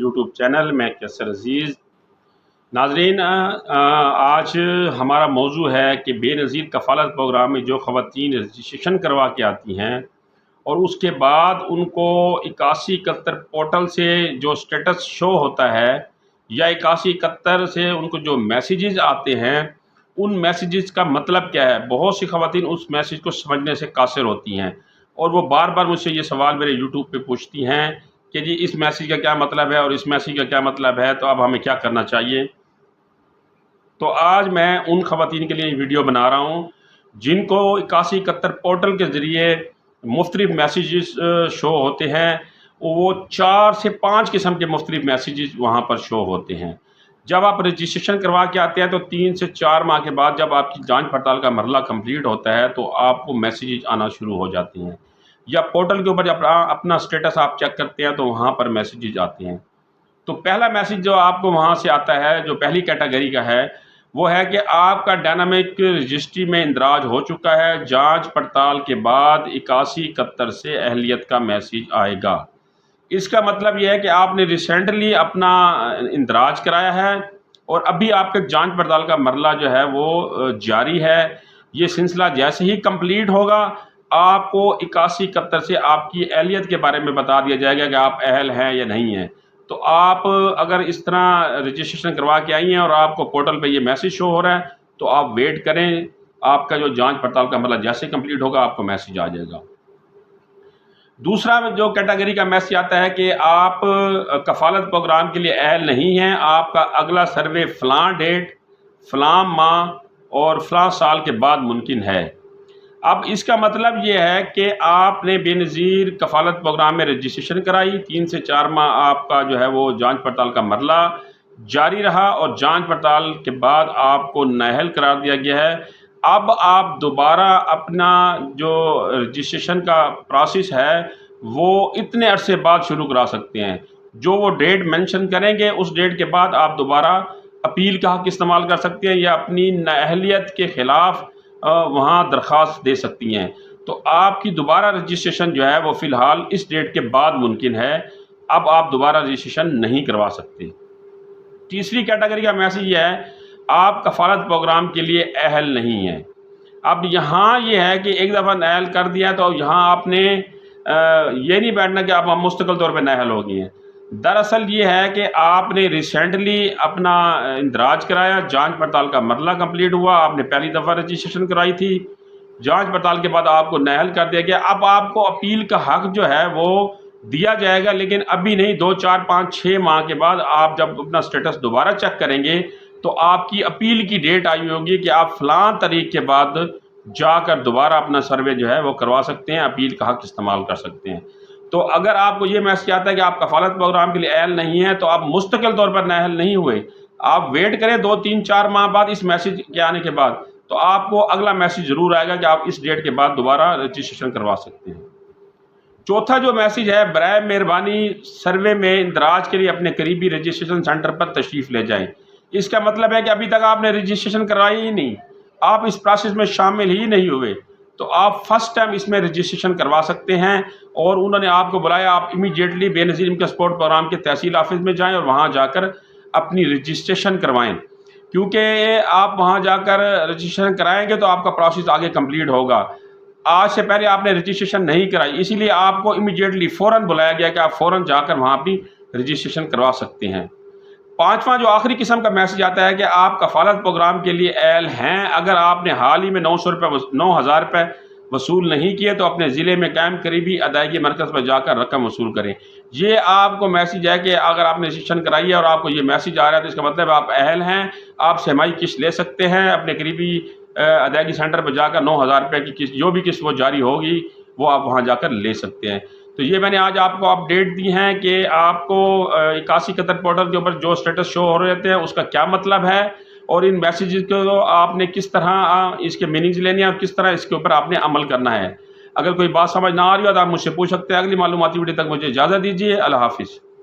YouTube channel میں کیسر عزیز ناظرین، آج ہمارا موضوع ہے کہ بے نظیر کفالت پروگرام میں جو خواتین رجسٹریشن کروا کے آتی ہیں اور اس کے بعد ان کو 8171 پورٹل سے جو سٹیٹس شو ہوتا ہے یا 8171 سے ان کو جو میسیجز آتے ہیں ان میسیجز کا مطلب کیا ہے۔ بہت سی خواتین اس میسیج کو سمجھنے سے قاصر ہوتی ہیں اور وہ بار بار مجھ سے یہ سوال میرے یوٹیوب پہ پوچھتی ہیں کہ جی اس میسیج کا کیا مطلب ہے اور اس میسیج کا کیا مطلب ہے، تو اب ہمیں کیا کرنا چاہیے۔ تو آج میں ان خواتین کے لیے ویڈیو بنا رہا ہوں جن کو 8171 پورٹل کے ذریعے مختلف میسیجز شو ہوتے ہیں۔ وہ 4 سے 5 قسم کے مختلف میسیجز وہاں پر شو ہوتے ہیں۔ جب آپ رجسٹریشن کروا کے آتے ہیں تو 3 سے 4 ماہ کے بعد جب آپ کی جانچ پڑتال کا مرحلہ کمپلیٹ ہوتا ہے تو آپ کو میسیجز آنا شروع ہو جاتے ہیں، یا پورٹل کے اوپر جب اپنا سٹیٹس آپ چیک کرتے ہیں تو وہاں پر میسیجز آتے ہیں۔ تو پہلا میسیج جو آپ کو وہاں سے آتا ہے، جو پہلی کیٹیگری کا ہے، وہ ہے کہ آپ کا ڈائنامک رجسٹری میں اندراج ہو چکا ہے۔ جانچ پڑتال کے بعد 8171 سے اہلیت کا میسیج آئے گا۔ اس کا مطلب یہ ہے کہ آپ نے ریسنٹلی اپنا اندراج کرایا ہے اور ابھی آپ کا جانچ پڑتال کا مرحلہ جو ہے وہ جاری ہے۔ یہ سلسلہ جیسے ہی کمپلیٹ ہوگا آپ کو 8171 سے آپ کی اہلیت کے بارے میں بتا دیا جائے گا کہ آپ اہل ہیں یا نہیں ہیں۔ تو آپ اگر اس طرح رجسٹریشن کروا کے آئی ہیں اور آپ کو پورٹل پہ یہ میسیج شو ہو رہا ہے تو آپ ویٹ کریں، آپ کا جو جانچ پڑتال کا مرحلہ جیسے کمپلیٹ ہوگا آپ کو میسیج آ جائے گا۔ دوسرا جو کیٹیگری کا میسیج آتا ہے کہ آپ کفالت پروگرام کے لیے اہل نہیں ہیں، آپ کا اگلا سروے فلاں ڈیٹ، فلاں ماہ اور فلاں سال کے بعد ممکن ہے۔ اب اس کا مطلب یہ ہے کہ آپ نے بے نظیر کفالت پروگرام میں رجسٹریشن کرائی، 3 سے 4 ماہ آپ کا جو ہے وہ جانچ پڑتال کا مرحلہ جاری رہا اور جانچ پڑتال کے بعد آپ کو نااہل قرار دیا گیا ہے۔ اب آپ دوبارہ اپنا جو رجسٹریشن کا پروسیس ہے وہ اتنے عرصے بعد شروع کرا سکتے ہیں۔ جو وہ ڈیٹ مینشن کریں گے اس ڈیٹ کے بعد آپ دوبارہ اپیل کا حق استعمال کر سکتے ہیں یا اپنی نااہلیت کے خلاف وہاں درخواست دے سکتی ہیں۔ تو آپ کی دوبارہ رجسٹریشن جو ہے وہ فی الحال اس ڈیٹ کے بعد ممکن ہے، اب آپ دوبارہ رجسٹریشن نہیں کروا سکتے۔ تیسری کیٹیگری کا میسیج یہ ہے آپ کفالت پروگرام کے لیے اہل نہیں ہیں۔ اب یہاں یہ ہے کہ ایک دفعہ نااہل کر دیا تو یہاں آپ نے یہ نہیں بیٹھنا کہ آپ مستقل طور پہ نااہل ہو گئے ہیں۔ دراصل یہ ہے کہ آپ نے ریسنٹلی اپنا اندراج کرایا، جانچ پڑتال کا مرحلہ کمپلیٹ ہوا، آپ نے پہلی دفعہ رجسٹریشن کرائی تھی، جانچ پڑتال کے بعد آپ کو نااہل کر دیا گیا۔ اب آپ کو اپیل کا حق جو ہے وہ دیا جائے گا، لیکن ابھی نہیں، 2 4 5 6 ماہ کے بعد آپ جب اپنا سٹیٹس دوبارہ چیک کریں گے تو آپ کی اپیل کی ڈیٹ آئی ہوگی کہ آپ فلاں تاریخ کے بعد جا کر دوبارہ اپنا سروے جو ہے وہ کروا سکتے ہیں، اپیل کا حق استعمال کر سکتے ہیں۔ تو اگر آپ کو یہ میسیج آتا ہے کہ آپ کفالت پروگرام کے لیے اہل نہیں ہیں تو آپ مستقل طور پر نااہل نہیں ہوئے، آپ ویٹ کریں 2 3 4 ماہ بعد اس میسیج کے آنے کے بعد، تو آپ کو اگلا میسیج ضرور آئے گا کہ آپ اس ڈیٹ کے بعد دوبارہ رجسٹریشن کروا سکتے ہیں۔ چوتھا جو میسیج ہے، برائے مہربانی سروے میں اندراج کے لیے اپنے قریبی رجسٹریشن سینٹر پر تشریف لے جائیں۔ اس کا مطلب ہے کہ ابھی تک آپ نے رجسٹریشن کرائی ہی نہیں، آپ اس پروسیس میں شامل ہی نہیں ہوئے، تو آپ فرسٹ ٹائم اس میں رجسٹریشن کروا سکتے ہیں۔ اور انہوں نے آپ کو بلایا، آپ امیڈیٹلی بے نظیر انکم سپورٹ پروگرام کے تحصیل آفس میں جائیں اور وہاں جا کر اپنی رجسٹریشن کروائیں، کیونکہ آپ وہاں جا کر رجسٹریشن کرائیں گے تو آپ کا پروسیس آگے کمپلیٹ ہوگا۔ آج سے پہلے آپ نے رجسٹریشن نہیں کرائی، اسی لیے آپ کو امیڈیٹلی فوراً بلایا گیا کہ آپ فوراً جا کر وہاں اپنی رجسٹریشن کروا سکتے ہیں۔ پانچواں جو آخری قسم کا میسیج آتا ہے کہ آپ کفالت پروگرام کے لیے اہل ہیں، اگر آپ نے حال ہی میں 9,000 روپے وصول نہیں کیے تو اپنے ضلع میں قائم قریبی ادائیگی مرکز پر جا کر رقم وصول کریں۔ یہ آپ کو میسیج ہے کہ اگر آپ نے رجسٹریشن کرائی ہے اور آپ کو یہ میسیج آ رہا ہے تو اس کا مطلب آپ اہل ہیں، آپ سہمائی قسط لے سکتے ہیں، اپنے قریبی ادائیگی سینٹر پر جا کر 9,000 روپے کی قسط، جو بھی قسط وہ جاری ہوگی وہ آپ وہاں جا کر لے سکتے ہیں۔ تو یہ میں نے آج آپ کو اپڈیٹ دی ہیں کہ آپ کو 8171 پورٹل کے اوپر جو سٹیٹس شو ہو رہے تھے اس کا کیا مطلب ہے، اور ان میسیجز کو آپ نے کس طرح اس کے میننگز لینے ہیں اور کس طرح اس کے اوپر آپ نے عمل کرنا ہے۔ اگر کوئی بات سمجھ نہ آ رہی ہو تو آپ مجھ سے پوچھ سکتے ہیں۔ اگلی معلوماتی ویڈیو تک مجھے اجازت دیجیے۔ اللہ حافظ۔